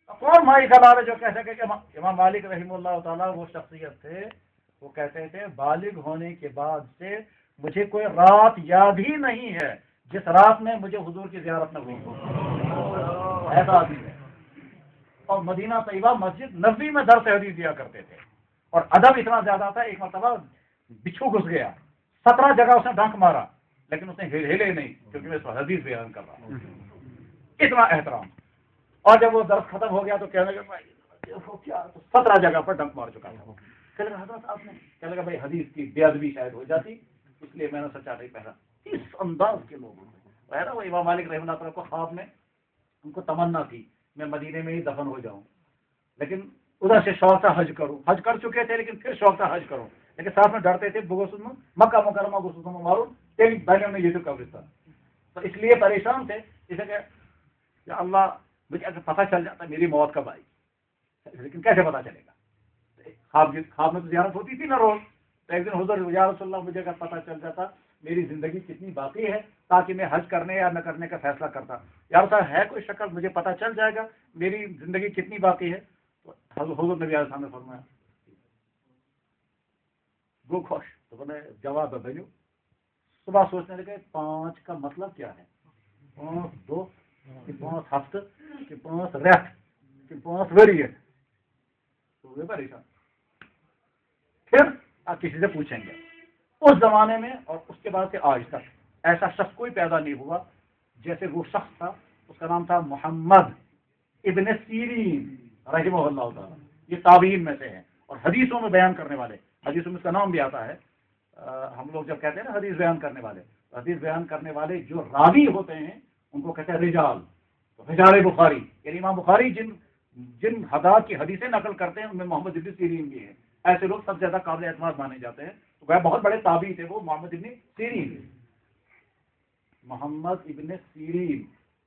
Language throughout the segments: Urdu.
کون مائی دلال ہے جو کہہ سکے کہ امام مالک رحمہ اللہ تعالیٰ وہ شخصیت تھے، وہ کہتے تھے بالغ ہونے کے بعد سے مجھے کوئی رات یاد ہی نہیں ہے جس رات میں مجھے حضور کی زیارت نہ ہوئی ہو، ایسا آدمی ہے۔ اور مدینہ طیبہ مسجد نبوی میں درس حدیث دیا کرتے تھے، اور ادب اتنا زیادہ تھا، ایک مرتبہ بچھو گھس گیا، 17 جگہ اس نے ڈنک مارا لیکن اس نے ہلے نہیں، کیونکہ میں اس کو حدیث بیان کر رہا ہوں، اتنا احترام۔ اور جب وہ درس ختم ہو گیا تو کہنے لگا بھائی کیا 17 جگہ پر ڈنک مار چکا تھا، کہنے لگا حضرت آپ نے، کہنے لگا بھائی حدیث کی بے ادبی شاید ہو جاتی اس لیے میں نے سچا نہیں پہنا۔ اس انداز کے لوگوں نے وہ امام مالک رحمہ اللہ کو خواب میں ان کو تمنا تھی میں مدینے میں ہی دفن ہو جاؤں، لیکن ادھر سے شوق تھا حج کروں، حج کر چکے تھے لیکن پھر شوق تھا حج کروں، لیکن ساتھ میں ڈرتے تھے مکہ مکرمہ گسم ماروں تیری بہنوں میں یہ تو قبرستان، تو اس لیے پریشان تھے، اسے کہ اللہ مجھے اگر پتہ چل جاتا میری موت کب آئی، لیکن کیسے پتہ چلے گا؟ خواب میں تو زیارت ہوتی تھی نا روز، تو ایک دن حضور یا رسول اللہ مجھے اگر پتہ چل جاتا میری زندگی کتنی باقی ہے تاکہ میں حج کرنے یا نہ کرنے کا فیصلہ کرتا، یا رسول اللہ ہے کوئی شکل مجھے پتہ چل جائے گا میری زندگی کتنی باقی ہے، تو حضور نبی علیہ السلام نے فرمایا گو خوش، تو میں جواب بھیجو۔ صبح سوچنے لگے 5 کا مطلب کیا ہے، 5 2 کہ 5 ہفتے کہ 5 ریت کہ 5 وری ہے، تو وہ پریشان۔ پھر آپ کسی سے پوچھیں گے، اس زمانے میں اور اس کے بعد سے آج تک ایسا شخص کوئی پیدا نہیں ہوا جیسے وہ شخص تھا، اس کا نام تھا محمد ابن سیرین رحمہ اللہ تعالیٰ، یہ تابعین میں سے ہیں اور حدیثوں میں بیان کرنے والے، حدیثوں میں اس کا نام بھی آتا ہے، ہم لوگ جب کہتے ہیں نا حدیث بیان کرنے والے، حدیث بیان کرنے والے جو راوی ہوتے ہیں ان کو کہتے ہیں رجال، رجال بخاری، یعنی امام بخاری جن حضرات کی حدیثیں نقل کرتے ہیں ان میں محمد ابن سیرین بھی ہیں، ایسے لوگ سب سے زیادہ قابل اعتماد مانے جاتے ہیں، تو وہ بہت بڑے تابعی تھے وہ محمد ابن سیرین، محمد ابن سیرین،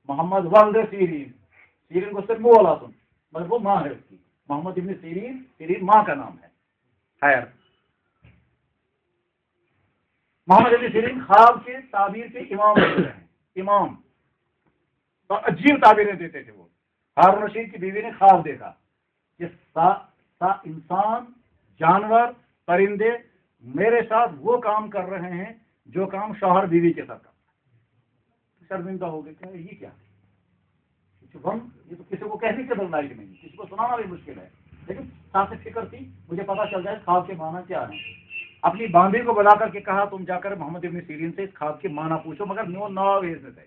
محمد ولد سیرین، سیرین کو صرف منہ والا سن مگر وہ ماں ہے اس کی، محمد ابن سیرین، سیرین ماں کا نام ہے۔ خیر، محمد ابن سیرین خواب کے تعبیر کے امام ہوتے ہیں، امام، اور عجیب تعبیریں دیتے تھے وہ۔ ہارون رشید کی بیوی نے خواب دیکھا کہ انسان، جانور، پرندے میرے ساتھ وہ کام کر رہے ہیں جو کام شوہر بیوی کے ساتھ کرتا ہے، شرمندہ ہو گئے کہ یہ کیا، یہ تو کسی کو کہنے کے بل لائق نہیں، کسی کو سنانا بھی مشکل ہے، لیکن ساتھ فکر تھی مجھے پتا چل جائے خواب کے معنی کیا ہے۔ اپنی باندھی کو بلا کر کے کہا تم جا کر محمد ابن سیرین سے اس خواب کے معنی پوچھو، مگر نو ویز سے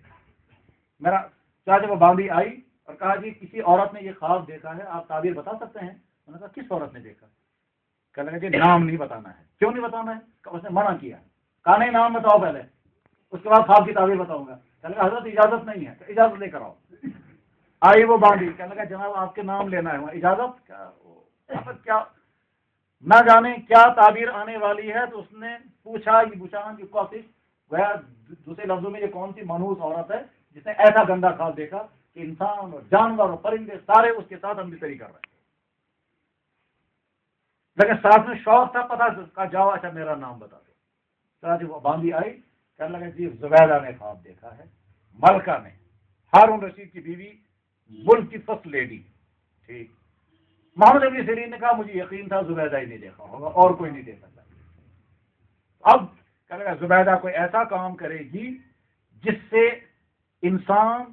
میرا چاچا وہ باندھی آئی اور کہا جی کسی عورت نے یہ خواب دیکھا ہے، آپ تعبیر بتا سکتے ہیں؟ انہوں نے کہا کس عورت نے دیکھا؟ کہنے لگا جی نام نہیں بتانا ہے۔ کیوں نہیں بتانا ہے؟ اس نے منع کیا، کہا نہیں نام بتاؤ پہلے، اس کے بعد خواب کی تعبیر بتاؤں گا۔ کہنے لگا حضرت اجازت نہیں ہے، تو اجازت لے کر آؤ۔ آئی وہ باندھی، کہنے لگا جناب آپ کے نام لینا ہے، اجازت کیا نہ جانے کیا تعبیر آنے والی ہے، تو اس نے پوچھا دوسرے لفظوں میں یہ کون سی منحوس عورت ہے جس نے ایسا گندا خواب دیکھا کہ انسان اور جانور اور پرندے سارے اس کے ساتھ ہمدردی کر رہے ہیں، لیکن ساتھ میں شوق تھا پتا کا جاؤ اچھا میرا نام بتا دو۔ جی وہ باندھی آئی، کہنے لگا جی زبیدہ نے خواب دیکھا ہے، ملکہ نے، ہارون رشید کی بیوی، ملک کی فرسٹ لیڈی، ٹھیک۔ محمد ابن سیرین نے کہا مجھے یقین تھا زبیدہ ہی نہیں دیکھا ہوگا اور کوئی نہیں دیکھ سکتا۔ اب کہنے لگا زبیدہ کوئی ایسا کام کرے گی جس سے انسان،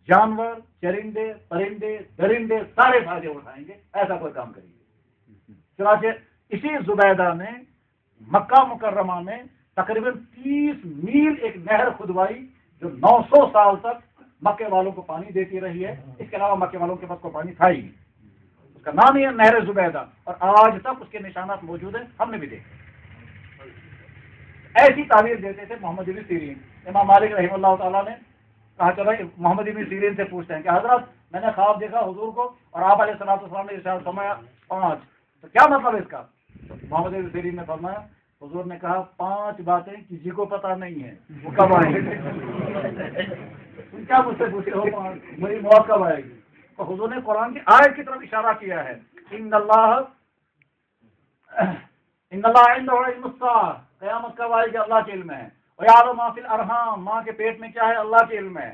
جانور، چرندے، پرندے، درندے سارے فائدے اٹھائیں گے، ایسا کوئی کام کرے گی۔ چنانچہ اسی زبیدہ نے مکہ مکرمہ میں تقریباً 30 میل ایک نہر کھدوائی جو 900 سال تک مکے والوں کو پانی دیتی رہی ہے، اس کے علاوہ مکے والوں کے پاس کوئی پانی تھا ہی نہیں، اس کا نام ہی ہے نہر زبیدہ، اور آج تک اس کے نشانات موجود ہیں، ہم نے بھی دیکھے۔ ایسی تعبیر دیتے تھے محمد ابن سیرین۔ امام مالک رحمہ اللہ تعالیٰ نے کہا چلو محمد ابن سیرین سے پوچھتے ہیں کہ حضرت میں نے خواب دیکھا حضور کو اور آپ علیہ السلام نے ارشاد فرمایا 5، تو کیا مطلب اس کا؟ محمد ابن سیرین نے فرمایا حضور نے کہا 5 باتیں کسی کو پتا نہیں ہے وہ کب آئیں گے۔ تم کیا مجھ سے پوچھے ہو 5 میری موت کب آئے گی؟ تو حضور نے قرآن کی آیت کی طرف اشارہ کیا ہے، ان اللہ عنده علم الساعہ، قیامت کب آئے گی اللہ کے علم ہے، وَيَعْلَمُ مَا فِي الْأَرْحَامِ، ماں کے پیٹ میں کیا ہے اللہ کے علم ہے،